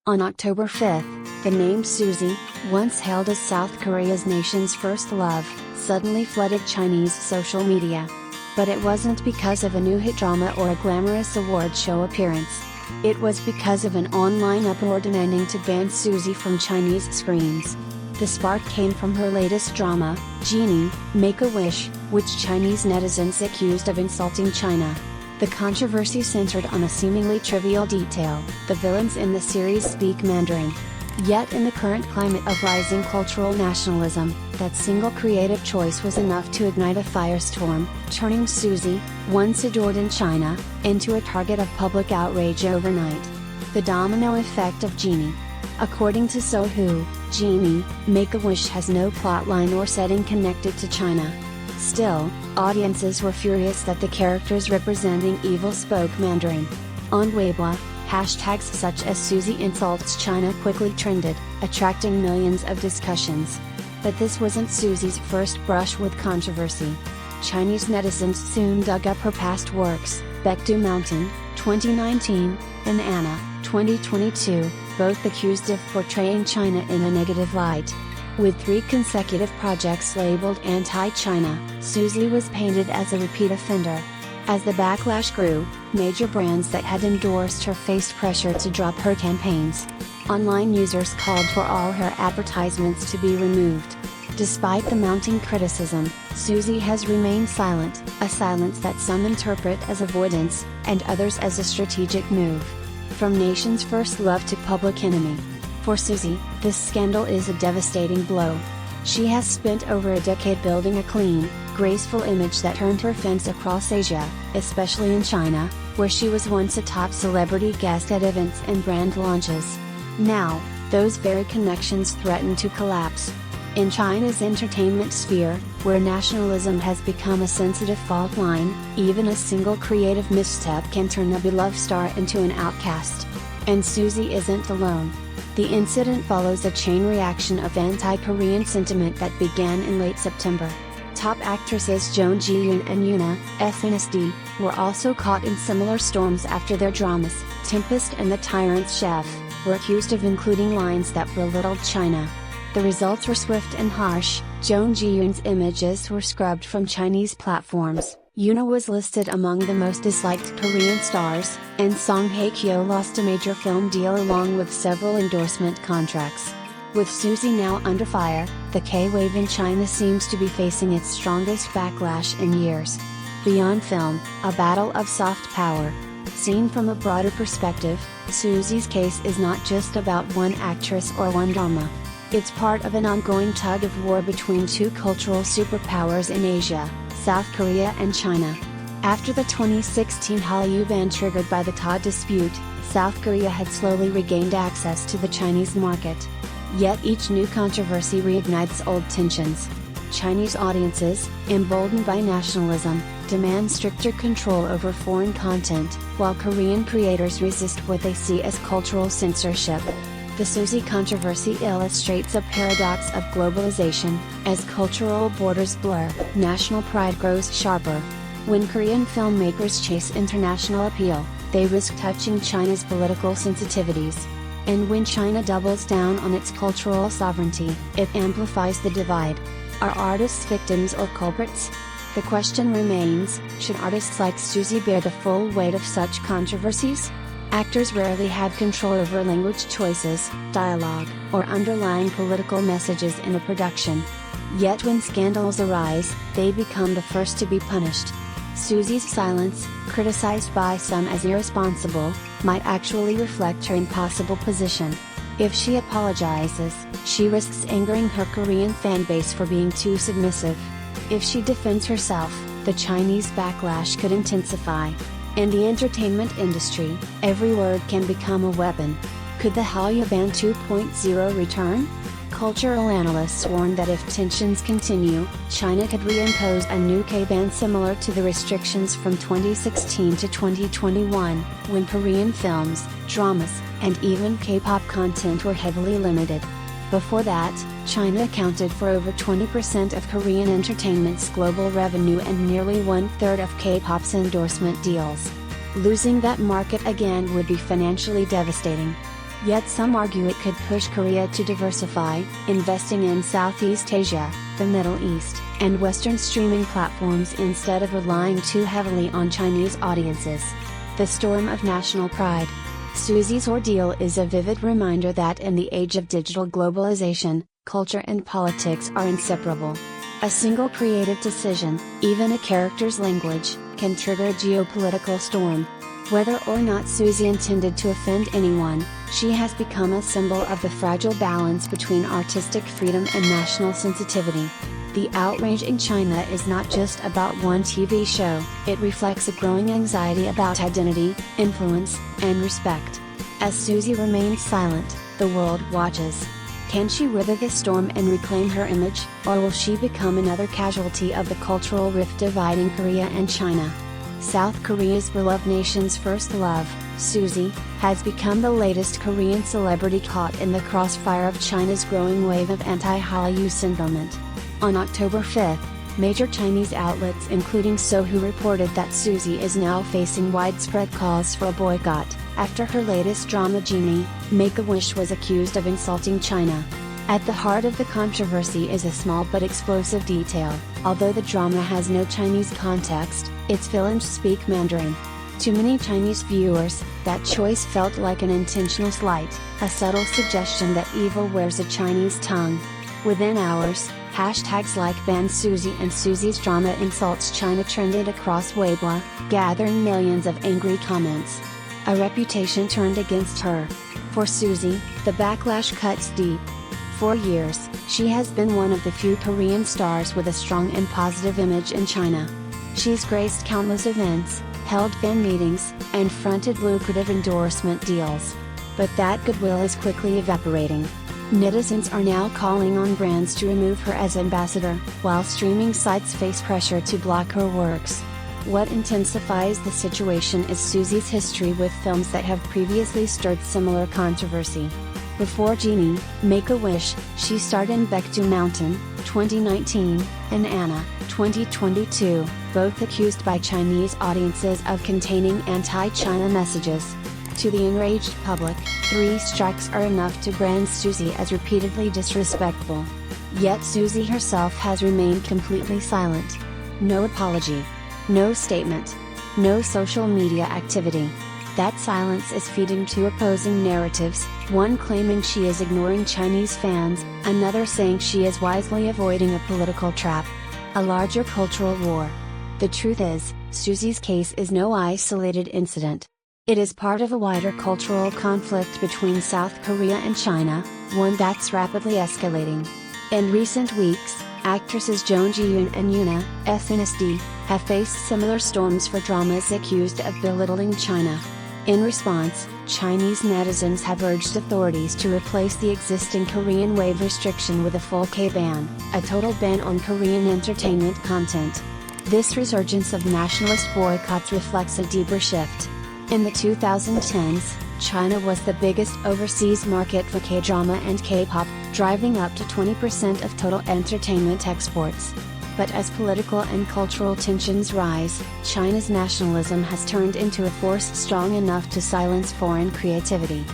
On October 5, the name Suzy, once hailed as South Korea's nation's first love, suddenly flooded Chinese social media. But it wasn't because of a new hit drama or a glamorous award show appearance. It was because of an online uproar demanding to ban Suzy from Chinese screens. The spark came from her latest drama, Genie, Make-A-Wish, which Chinese netizens accused of insulting China. The controversy centered on a seemingly trivial detail: the villains in the series speak Mandarin. Yet in the current climate of rising cultural nationalism, that single creative choice was enough to ignite a firestorm, turning Suzy, once adored in China, into a target of public outrage overnight. The domino effect of Genie. According to Sohu, Genie, Make-A-Wish has no plotline or setting connected to China. Still, audiences were furious that the characters representing evil spoke Mandarin. On Weibo, hashtags such as Suzy insults China quickly trended, attracting millions of discussions. But this wasn't Suzy's first brush with controversy. Chinese netizens soon dug up her past works, Baekdu Mountain, 2019, and Anna, 2022, both accused of portraying China in a negative light. With 3 consecutive projects labeled anti-China, Suzy was painted as a repeat offender. As the backlash grew, major brands that had endorsed her faced pressure to drop her campaigns. Online users called for all her advertisements to be removed. Despite the mounting criticism, Suzy has remained silent, a silence that some interpret as avoidance, and others as a strategic move. From nation's first love to public enemy. For Suzy, this scandal is a devastating blow. She has spent over a decade building a clean, graceful image that earned her fans across Asia, especially in China, where she was once a top celebrity guest at events and brand launches. Now, those very connections threaten to collapse. In China's entertainment sphere, where nationalism has become a sensitive fault line, even a single creative misstep can turn a beloved star into an outcast. And Suzy isn't alone. The incident follows a chain reaction of anti-Korean sentiment that began in late September. Top actresses Joan Ji-yoon and Yoona, SNSD, were also caught in similar storms after their dramas, Tempest and The Tyrant's Chef, were accused of including lines that belittled China. The results were swift and harsh. Joan Ji-yoon's images were scrubbed from Chinese platforms, Yoona was listed among the most disliked Korean stars, and Song Hye-kyo lost a major film deal along with several endorsement contracts. With Suzy now under fire, the K-wave in China seems to be facing its strongest backlash in years. Beyond film, a battle of soft power. Seen from a broader perspective, Suzy's case is not just about one actress or one drama. It's part of an ongoing tug of war between 2 cultural superpowers in Asia, South Korea and China. After the 2016 Hallyu ban triggered by the Ta dispute, South Korea had slowly regained access to the Chinese market. Yet each new controversy reignites old tensions. Chinese audiences, emboldened by nationalism, demand stricter control over foreign content, while Korean creators resist what they see as cultural censorship. The Suzy controversy illustrates a paradox of globalization. As cultural borders blur, national pride grows sharper. When Korean filmmakers chase international appeal, they risk touching China's political sensitivities. And when China doubles down on its cultural sovereignty, it amplifies the divide. Are artists victims or culprits? The question remains, should artists like Suzy bear the full weight of such controversies? Actors rarely have control over language choices, dialogue, or underlying political messages in a production. Yet when scandals arise, they become the first to be punished. Suzy's silence, criticized by some as irresponsible, might actually reflect her impossible position. If she apologizes, she risks angering her Korean fanbase for being too submissive. If she defends herself, the Chinese backlash could intensify. In the entertainment industry, every word can become a weapon. Could the Hallyu ban 2.0 return? Cultural analysts warn that if tensions continue, China could reimpose a new K-ban similar to the restrictions from 2016 to 2021, when Korean films, dramas, and even K-pop content were heavily limited. Before that, China accounted for over 20% of Korean entertainment's global revenue and nearly 1/3 of K-pop's endorsement deals. Losing that market again would be financially devastating. Yet some argue it could push Korea to diversify, investing in Southeast Asia, the Middle East, and Western streaming platforms instead of relying too heavily on Chinese audiences. The storm of national pride. Suzy's ordeal is a vivid reminder that in the age of digital globalization, culture and politics are inseparable. A single creative decision, even a character's language, can trigger a geopolitical storm. Whether or not Suzy intended to offend anyone, she has become a symbol of the fragile balance between artistic freedom and national sensitivity. The outrage in China is not just about one TV show, it reflects a growing anxiety about identity, influence, and respect. As Suzy remains silent, the world watches. Can she weather the storm and reclaim her image, or will she become another casualty of the cultural rift dividing Korea and China? South Korea's beloved nation's first love, Suzy, has become the latest Korean celebrity caught in the crossfire of China's growing wave of anti-Hallyu sentiment. On October 5, major Chinese outlets including Sohu reported that Suzy is now facing widespread calls for a boycott, after her latest drama Genie, Make-A-Wish was accused of insulting China. At the heart of the controversy is a small but explosive detail: although the drama has no Chinese context, its villains speak Mandarin. To many Chinese viewers, that choice felt like an intentional slight, a subtle suggestion that evil wears a Chinese tongue. Within hours, hashtags like Ban Suzy and Suzy's drama insults China trended across Weibo, gathering millions of angry comments. A reputation turned against her. For Suzy, the backlash cuts deep. For years, she has been one of the few Korean stars with a strong and positive image in China. She's graced countless events, held fan meetings, and fronted lucrative endorsement deals. But that goodwill is quickly evaporating. Netizens are now calling on brands to remove her as ambassador, while streaming sites face pressure to block her works. What intensifies the situation is Suzy's history with films that have previously stirred similar controversy. Before Genie, Make-A-Wish, she starred in Baekdu Mountain, 2019, and Anna, 2022, both accused by Chinese audiences of containing anti-China messages. To the enraged public, 3 strikes are enough to brand Suzy as repeatedly disrespectful. Yet Suzy herself has remained completely silent. No apology. No statement. No social media activity. That silence is feeding 2 opposing narratives, one claiming she is ignoring Chinese fans, another saying she is wisely avoiding a political trap. A larger cultural war. The truth is, Suzy's case is no isolated incident. It is part of a wider cultural conflict between South Korea and China, one that's rapidly escalating. In recent weeks, actresses Jung Ji-yoon and Yoona, SNSD, have faced similar storms for dramas accused of belittling China. In response, Chinese netizens have urged authorities to replace the existing Korean wave restriction with a full K-ban, a total ban on Korean entertainment content. This resurgence of nationalist boycotts reflects a deeper shift. In the 2010s, China was the biggest overseas market for K-drama and K-pop, driving up to 20% of total entertainment exports. But as political and cultural tensions rise, China's nationalism has turned into a force strong enough to silence foreign creativity.